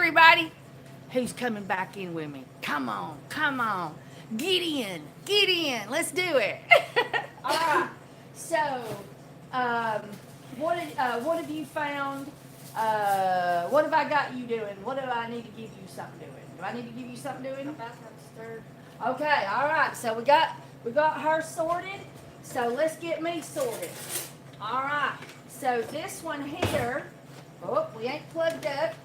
everybody. Who's coming back in with me? Come on, come on. Get in, get in. Let's do it. All right. So, um, what have you found? What have I got you doing? What do I need to give you something doing? Do I need to give you something doing? I'm about to have stirred. Okay. All right. So we got her sorted. So let's get me sorted. All right. So this one here. Oh, we ain't plugged up.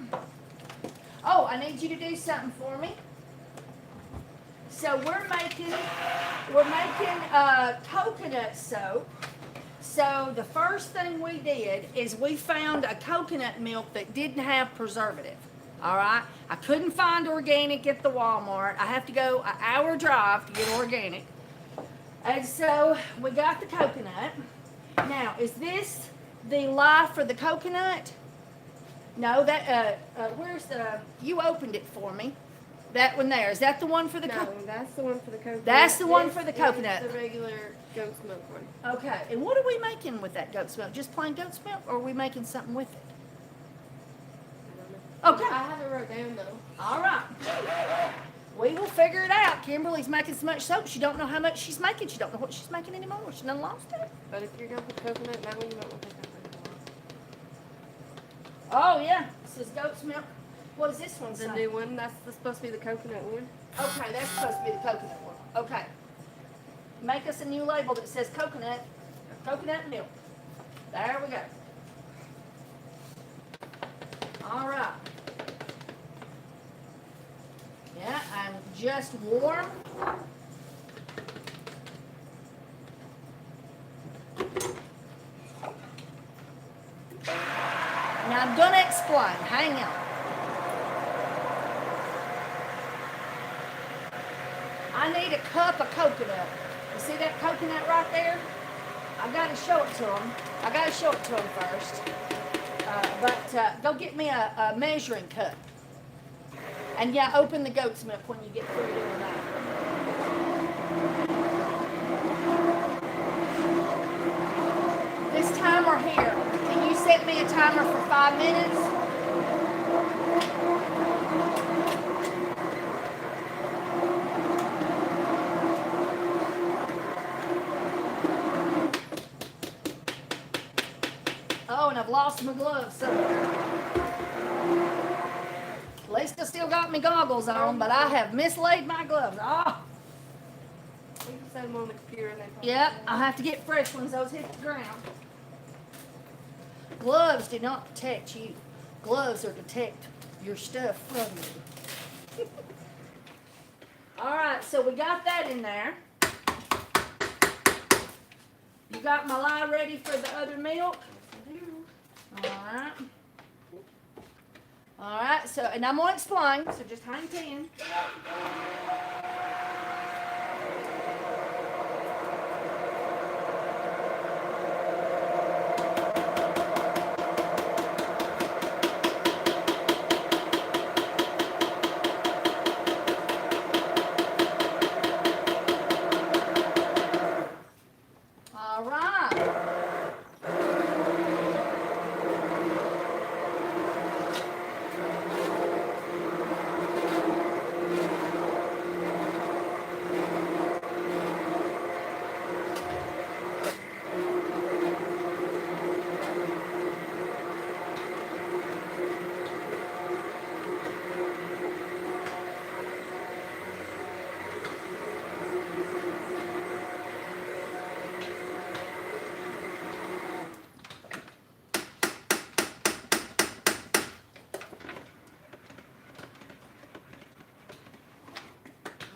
Oh, I need you to do something for me. So we're making coconut soap. So the first thing we did is we found a coconut milk that didn't have preservative. All right, I couldn't find organic at the Walmart. I have to go an hour drive to get organic. And so we got the coconut. Now, is this the lye for the coconut? No, that where's the? You opened it for me. That one there. Is that the one for the? No, that's the one for the coconut. That's the one for the coconut. The regular goat's milk one. Okay. And what are we making with that goat's milk? Just plain goat's milk, or are we making something with it? I don't know. Okay. I have it wrote down though. All right. We will figure it out. Kimberly's making so much soap, she don't know how much she's making. She don't know what she's making anymore. She done lost it. But if you're gonna put coconut, that one you might want to take that Oh yeah. This is goat's milk. What does this one one. say? The new one, that's supposed to be the coconut one. Okay, that's supposed to be the coconut one. Okay. Make us a new label that says coconut milk. There we go. All right. Yeah, I'm just warm. Now I'm gonna explain. Hang on. I need a cup of coconut. You see that coconut right there? I gotta show it to them. I gotta show it to them first. But go get me a measuring cup. And yeah, open the goat's milk when you get through doing that. This timer here, can you set me a timer for 5 minutes? Oh, and I've lost my gloves somewhere. At least I still got my goggles on, but I have mislaid my gloves. Oh, You can set them on the computer and they probably yep, I have to get fresh ones. Those hit the ground. Gloves do not protect you. Gloves are to protect your stuff from you. All right, so we got that in there. You got my lye ready for the other milk? All right. All right, so, and I'm going to explain, so just hang 10. All right.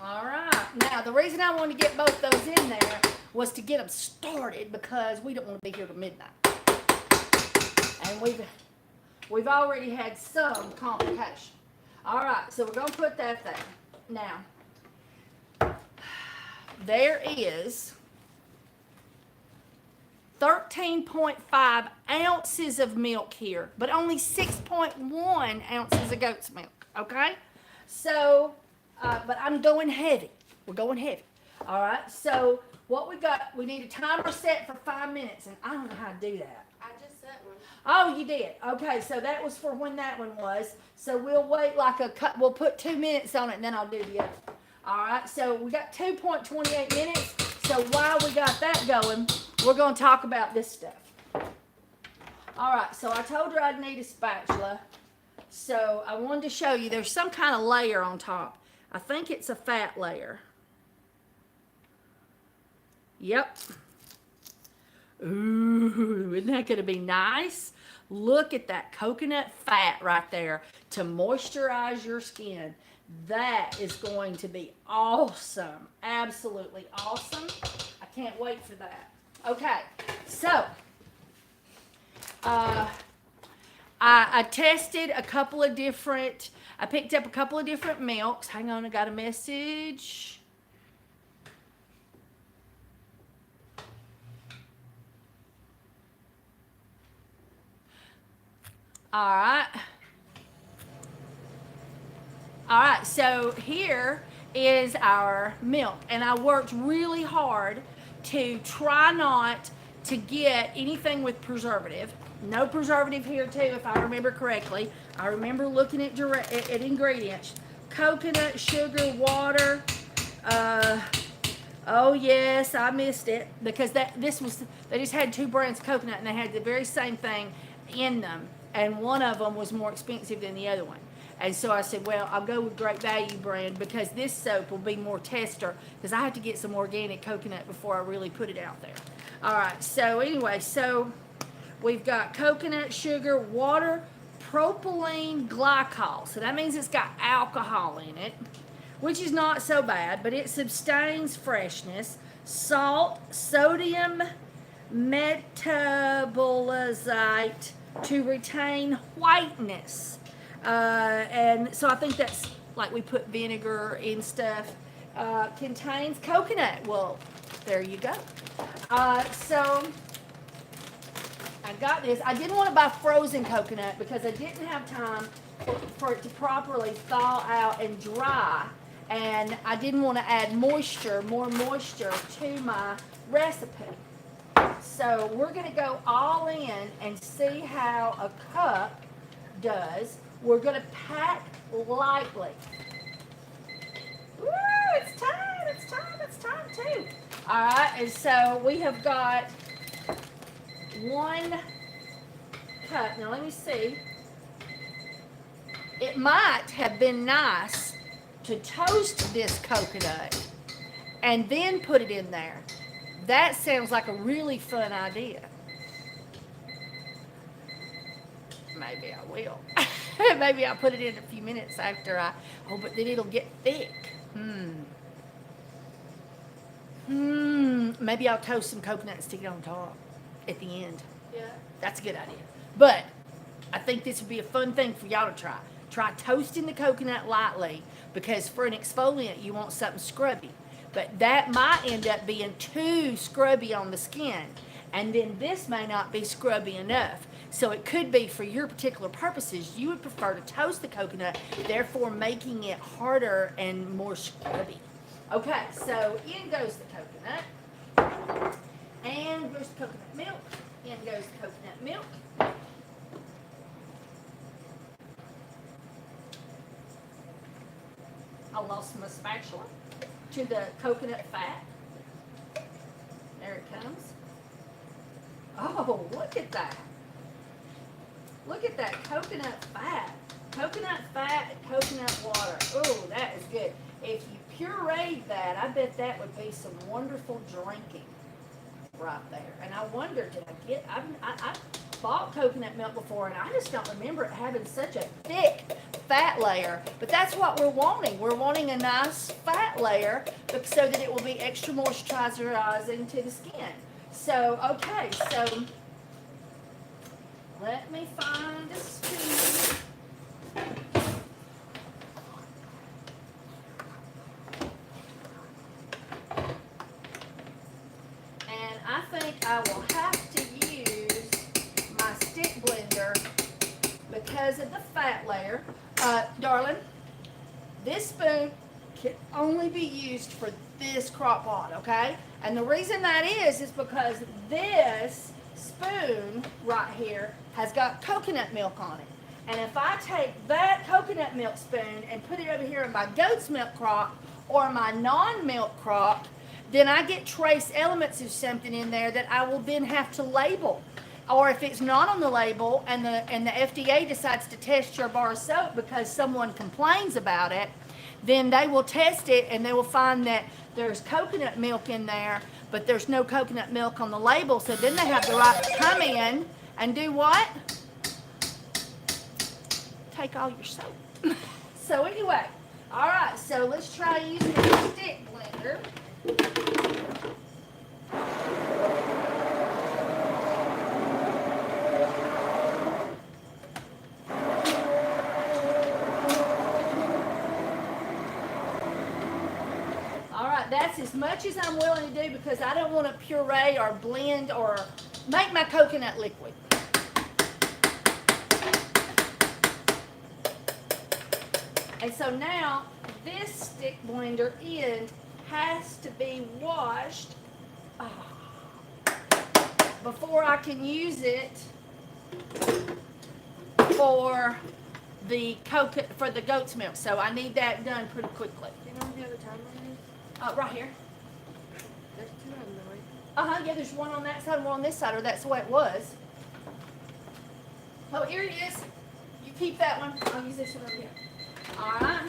All right. Now, the reason I wanted to get both those in there was to get them started because we don't want to be here till midnight. And we've already had some complication. All right, so we're going to put that there. Now, there is 13.5 ounces of milk here, but only 6.1 ounces of goat's milk, okay? So, but I'm going heavy. We're going heavy. All right, so what we got, we need a timer set for 5 minutes, and I don't know how to do that. I just set one. Oh, you did. Okay, so that was for when that one was. So we'll wait like a cut. We'll put 2 minutes on it, and then I'll do the other. All right. So we got 2.28 minutes. So while we got that going, we're going to talk about this stuff. All right. So I told her I'd need a spatula. So I wanted to show you. There's some kind of layer on top. I think it's a fat layer. Yep. Ooh, isn't that going to be nice? Look at that coconut fat right there to moisturize your skin. That is going to be awesome. Absolutely awesome. I can't wait for that. Okay, so I tested a couple of different, I picked up a couple of different milks. Hang on, I got a message. All right. All right, so here is our milk. And I worked really hard to try not to get anything with preservative. No preservative here too, if I remember correctly. I remember looking at ingredients. Coconut, sugar, water. Oh yes, I missed it because they just had 2 brands of coconut and they had the very same thing in them. And one of them was more expensive than the other one. And so I said, well, I'll go with Great Value brand because this soap will be more tester because I have to get some organic coconut before I really put it out there. All right, so anyway, so we've got coconut, sugar, water, propylene glycol. So that means it's got alcohol in it, which is not so bad, but it sustains freshness. Salt, sodium metabolite to retain whiteness. And so I think that's like we put vinegar in stuff. Contains coconut. Well, there you go. So I got this. I didn't want to buy frozen coconut because I didn't have time for it to properly thaw out and dry. And I didn't want to add more moisture to my recipe. So we're going to go all in and see how a cup does. We're going to pack lightly. Woo, it's time too. All right, and so we have got 1 cup. Now let me see. It might have been nice to toast this coconut and then put it in there. That sounds like a really fun idea. Maybe I will. Maybe I'll put it in a few minutes after but then it'll get thick. Maybe I'll toast some coconut and stick it on top at the end. Yeah. That's a good idea. But I think this would be a fun thing for y'all to try. Try toasting the coconut lightly because for an exfoliant you want something scrubby. But that might end up being too scrubby on the skin. And then this may not be scrubby enough. So it could be for your particular purposes, you would prefer to toast the coconut, therefore making it harder and more scrubby. Okay, so in goes the coconut. And goes the coconut milk. In goes the coconut milk. I lost my spatula to the coconut fat. There it comes. Oh, look at that. Look at that coconut fat. Coconut fat and coconut water. Oh, that is good. If you pureed that, I bet that would be some wonderful drinking right there. And I wonder, did I get, I bought coconut milk before and I just don't remember it having such a thick fat layer. But that's what we're wanting. We're wanting a nice fat layer so that it will be extra moisturizing to the skin. So, okay, so let me find a spoon. And I think I will have to use my stick blender because of the fat layer. Darling, this spoon can only be used for this crock pot, okay? And the reason that is because this spoon right here has got coconut milk on it. And if I take that coconut milk spoon and put it over here in my goat's milk crock or my non-milk crock, then I get trace elements of something in there that I will then have to label. Or if it's not on the label and the FDA decides to test your bar of soap because someone complains about it, then they will test it and they will find that there's coconut milk in there, but there's no coconut milk on the label. So then they have the right to come in and do what? Take all your soap. So anyway, all right, so let's try using a stick blender. All right, that's as much as I'm willing to do because I don't want to puree or blend or make my coconut liquid. And so now this stick blender end has to be washed before I can use it for the goat's milk. So I need that done pretty quickly. Do you know the other time on these? Right here. There's two of them, though, right? Yeah, there's one on that side and one on this side, or that's the way it was. Oh, here it is. You keep that one. I'll use this one over here. Alright.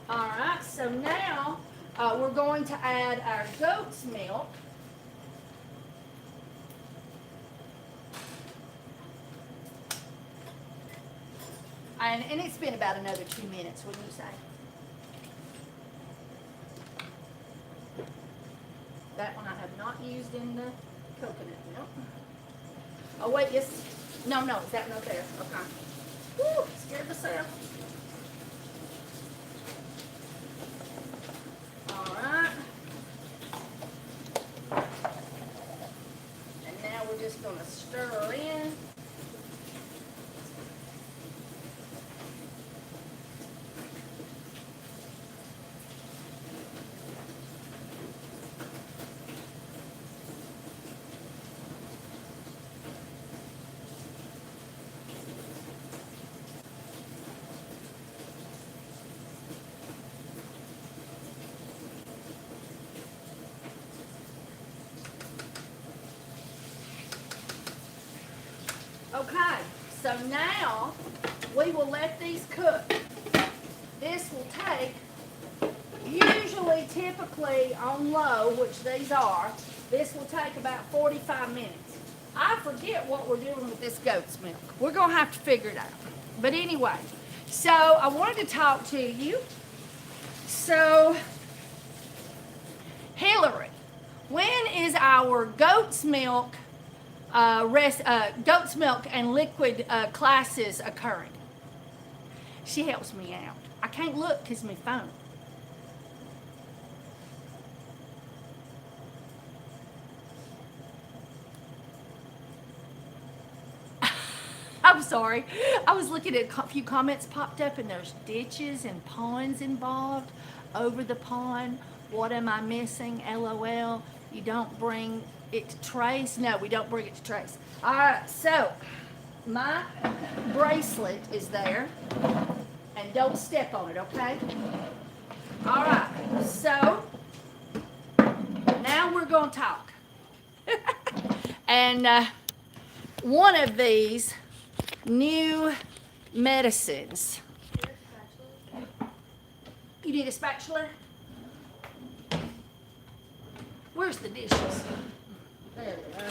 Alright, so now we're going to add our goat's milk. And it's been about another 2 minutes, wouldn't you say? That one I have not used in the coconut milk. Oh wait, yes. No, is that one there? Okay. Woo, scared myself. Alright. And now we're just going to stir in. Okay, so now we will let these cook. This will take, typically on low, which these are, this will take about 45 minutes. I forget what we're doing with this goat's milk. We're going to have to figure it out. But anyway, so I wanted to talk to you. So, Hillary, when is our goat's milk goat's milk and liquid classes occurring? She helps me out. I can't look because my phone. I'm sorry. I was looking at a few comments popped up and there's ditches and ponds involved. Over the pond. What am I missing? LOL. You don't bring it to Trace? No, we don't bring it to Trace. All right, so my bracelet is there, and don't step on it, okay? All right, so now we're going to talk. And one of these new medicines. You need a spatula? Where's the dishes? There we are.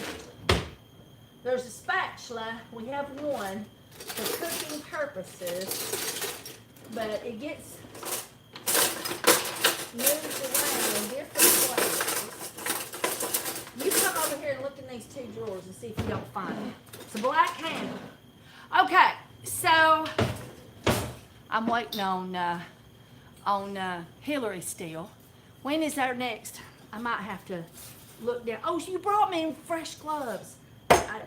There's a spatula. We have one for cooking purposes, but it gets moved around in different places. You come over here and look in these two drawers and see if you don't find it. It's a black handle. Okay, so I'm waiting on Hillary still. When is our next? I might have to look down. Oh, you brought me fresh gloves. I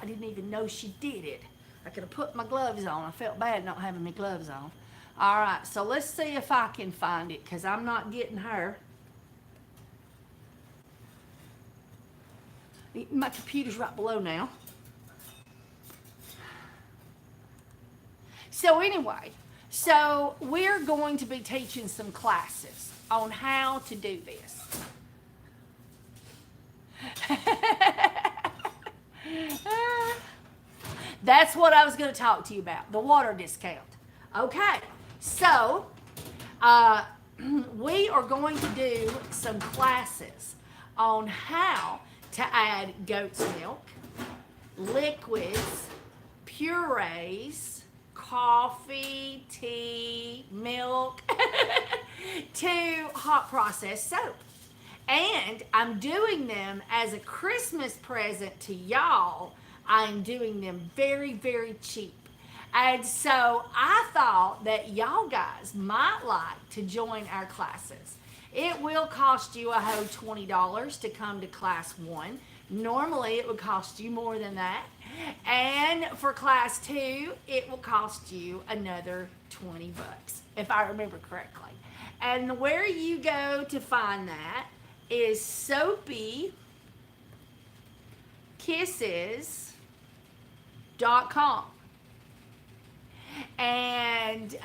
didn't even know she did it. I could have put my gloves on. I felt bad not having my gloves on. All right, so let's see if I can find it because I'm not getting her. My computer's right below now. So anyway, so we're going to be teaching some classes on how to do this. That's what I was going to talk to you about, the water discount. Okay, so we are going to do some classes on how to add goat's milk, liquids, purees, coffee, tea, milk to hot processed soap. And I'm doing them as a Christmas present to y'all. I'm doing them very, very cheap. And so I thought that y'all guys might like to join our classes. It will cost you a whole $20 to come to class 1. Normally it would cost you more than that. And for class 2, it will cost you another $20, if I remember correctly. And where you go to find that is soapykisses.com. And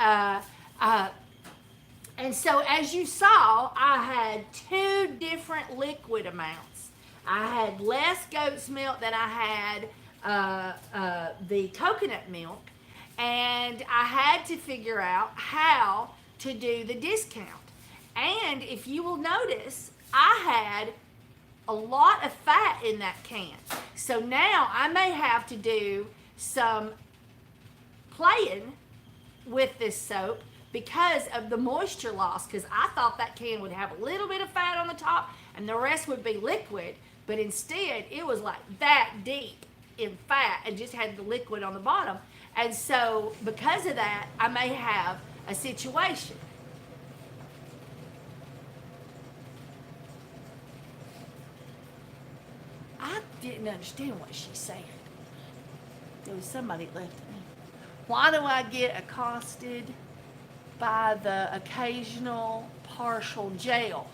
so as you saw, I had 2 different liquid amounts. I had less goat's milk than I had the coconut milk, and I had to figure out how to do the discount. And if you will notice, I had a lot of fat in that can. So now I may have to do some playing with this soap because of the moisture loss, because I thought that can would have a little bit of fat on the top and the rest would be liquid, but instead it was like that deep in fat and just had the liquid on the bottom. And so because of that, I may have a situation. I didn't understand what she said. There was somebody left at me. Why do I get accosted by the occasional partial jail?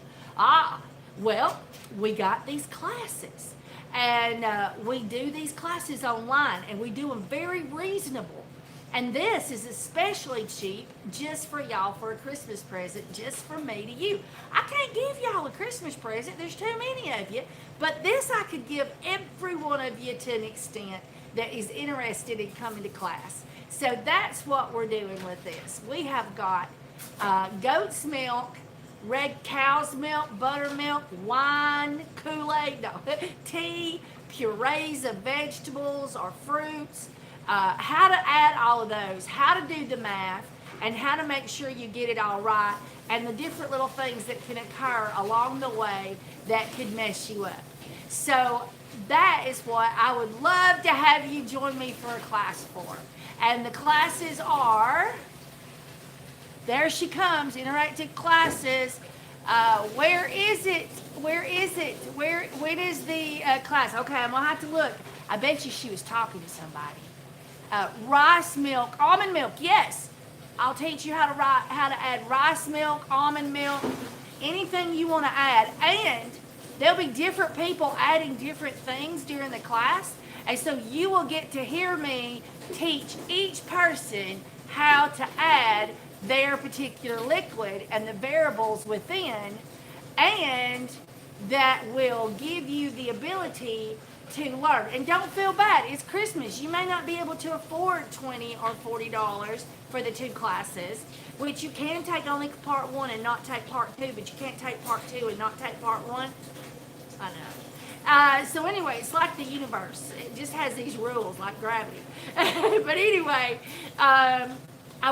Well, we got these classes. And we do these classes online, and we do them very reasonable. And this is especially cheap just for y'all, for a Christmas present, just from me to you. I can't give y'all a Christmas present. There's too many of you. But this I could give every one of you to an extent that is interested in coming to class. So that's what we're doing with this. We have got goat's milk, red cow's milk, buttermilk, wine, Kool-Aid, tea, purees of vegetables or fruits, how to add all of those, how to do the math, and how to make sure you get it all right, and the different little things that can occur along the way that could mess you up. So that is what I would love to have you join me for a class for. And the classes are, there she comes, interactive classes. Where is it? When is the class? Okay, I'm gonna have to look. I bet you she was talking to somebody. Rice milk, almond milk, yes. I'll teach you how to add rice milk, almond milk, anything you want to add. And there'll be different people adding different things during the class. And so you will get to hear me teach each person how to add their particular liquid and the variables within, and that will give you the ability to learn. And don't feel bad, it's Christmas. You may not be able to afford $20 or $40 for the 2 classes, which you can take only part 1 and not take part 2, but you can't take part 2 and not take part 1. I know. So anyway, it's like the universe. It just has these rules, like gravity. But anyway, I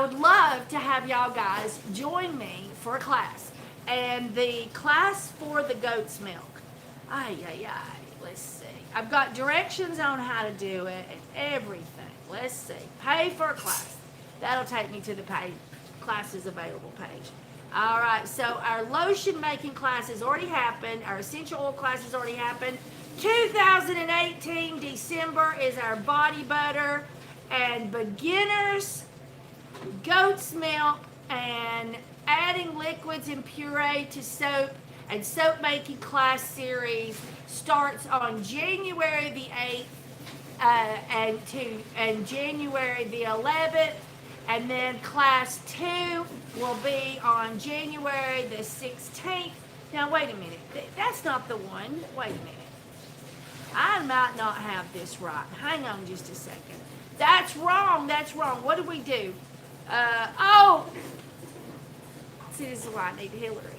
would love to have y'all guys join me for a class. And the class for the goat's milk. Let's see. I've got directions on how to do it and everything. Let's see. Pay for a class. That'll take me to the paid classes available page. All right, so our lotion making class has already happened. Our essential oil class has already happened. 2018 December is our body butter and beginners, goat's milk, and adding liquids and puree to soap And soap making class series starts on January the 8th and January the 11th, and then class 2 will be on January the 16th. Now wait a minute, that's not the one. Wait a minute. I might not have this right. Hang on just a second. That's wrong. That's wrong. What did we do? See, this is why I need Hillary.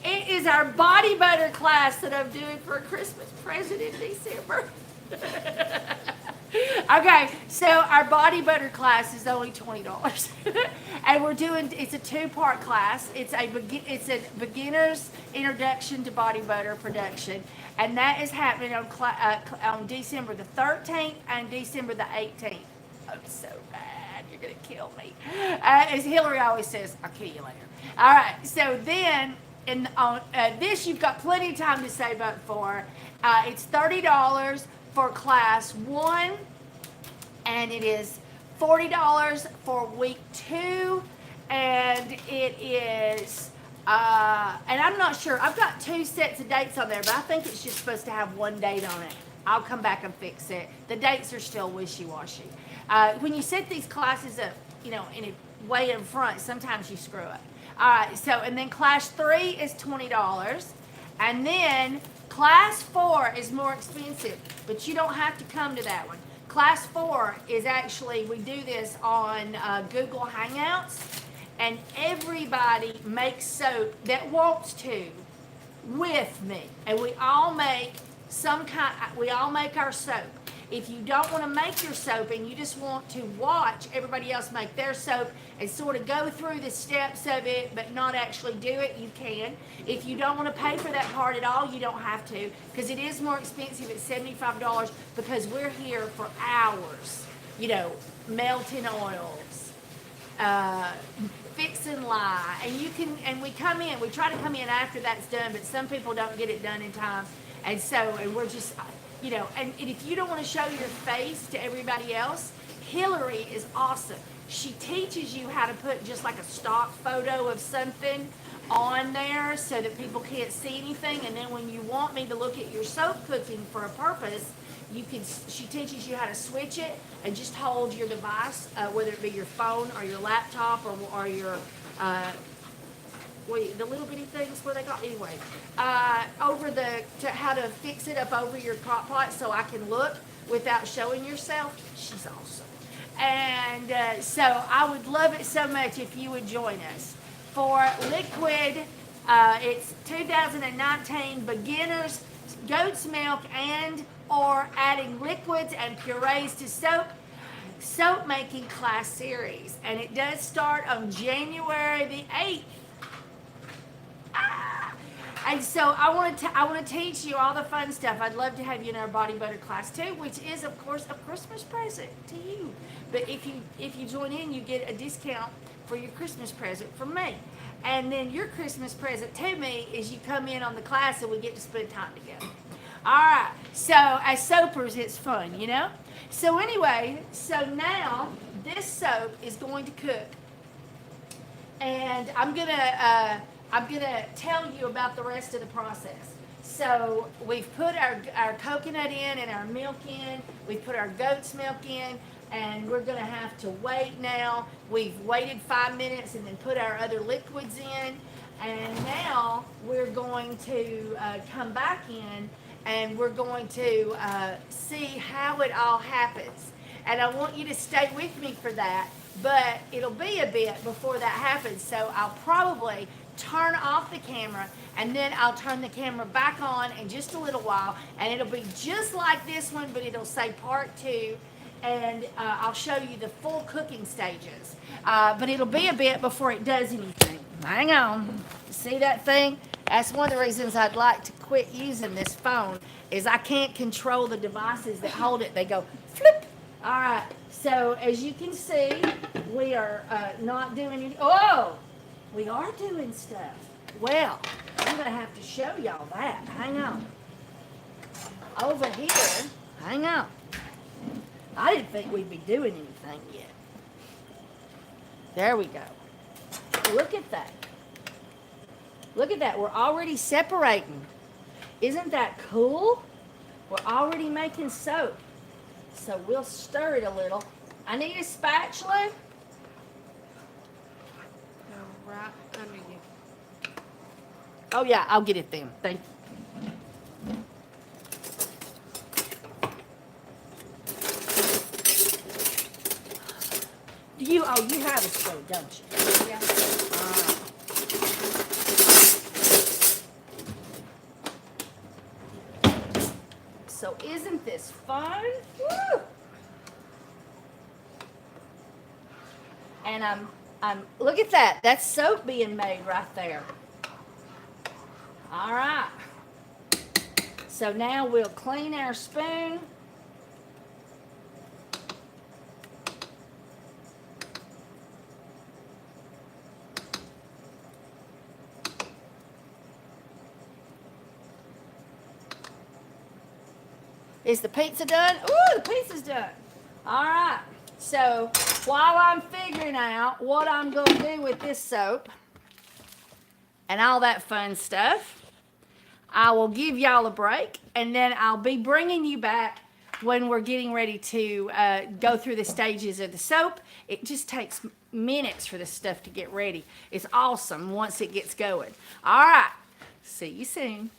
It is our body butter class that I'm doing for a Christmas present in December. Okay, so our body butter class is only $20, and we're doing. It's a 2-part class. It's a beginner's introduction to body butter production, and that is happening on December the 13th and December the 18th. I'm so bad. You're gonna kill me. As Hillary always says, I'll kill you later. All right. So then, on this, you've got plenty of time to save up for. It's $30 for class 1, and it is $40 for week 2, and it is. And I'm not sure. I've got 2 sets of dates on there, but I think it's just supposed to have 1 date on it. I'll come back and fix it. The dates are still wishy-washy. When you set these classes up, in a way in front, sometimes you screw up. All right, so, and then class 3 is $20, and then class 4 is more expensive, but you don't have to come to that one. Class 4 is actually, we do this on Google Hangouts, and everybody makes soap that wants to with me, and we all make our soap. If you don't want to make your soap and you just want to watch everybody else make their soap and sort of go through the steps of it but not actually do it, you can. If you don't want to pay for that part at all, you don't have to, because it is more expensive at $75 because we're here for hours, melting oils, fix and lye, and we try to come in after that's done, but some people don't get it done in time, and we're just, and if you don't want to show your face to everybody else, Hillary is awesome. She teaches you how to put just like a stock photo of something on there so that people can't see anything, and then when you want me to look at your soap cooking for a purpose, she teaches you how to switch it and just hold your device, whether it be your phone or your laptop or your the little bitty things where they got anyway, how to fix it up over your crock pot so I can look without showing yourself. She's awesome. And so I would love it so much if you would join us. For liquid, it's 2019 beginners, goat's milk, and or adding liquids and purees to soap making class series. And it does start on January the 8th. And so I want to teach you all the fun stuff. I'd love to have you in our body butter class too, which is of course a Christmas present to you. But if you join in, you get a discount for your Christmas present from me. And then your Christmas present to me is you come in on the class and we get to spend time together. All right. So as soapers, it's fun, So anyway, so now this soap is going to cook, and I'm gonna tell you about the rest of the process. So we've put our coconut in and our milk in. We've put our goat's milk in, and we're gonna have to wait now. We've waited 5 minutes and then put our other liquids in, and now we're going to come back in, and we're going to see how it all happens. And I want you to stay with me for that, but it'll be a bit before that happens, so I'll probably turn off the camera, and then I'll turn the camera back on in just a little while, and it'll be just like this one, but it'll say part 2, and I'll show you the full cooking stages. But it'll be a bit before it does anything. Hang on. See that thing? That's one of the reasons I'd like to quit using this phone, is I can't control the devices that hold it. They go flip. All right. So as you can see, we are not doing any. Oh! We are doing stuff. Well, I'm going to have to show y'all that. Hang on. Over here, hang on. I didn't think we'd be doing anything yet. There we go. Look at that. Look at that. We're already separating. Isn't that cool? We're already making soap. So we'll stir it a little. I need a spatula. Go right under you. Oh yeah, I'll get it then. Thank you. You have a spoon, don't you? Yeah. So isn't this fun? Woo! And I'm look at that. That's soap being made right there. All right. So now we'll clean our spoon. Is the pizza done? Ooh, the pizza's done. All right. So while I'm figuring out what I'm going to do with this soap and all that fun stuff, I will give y'all a break, and then I'll be bringing you back when we're getting ready to go through the stages of the soap. It just takes minutes for this stuff to get ready. It's awesome once it gets going. All right. See you soon.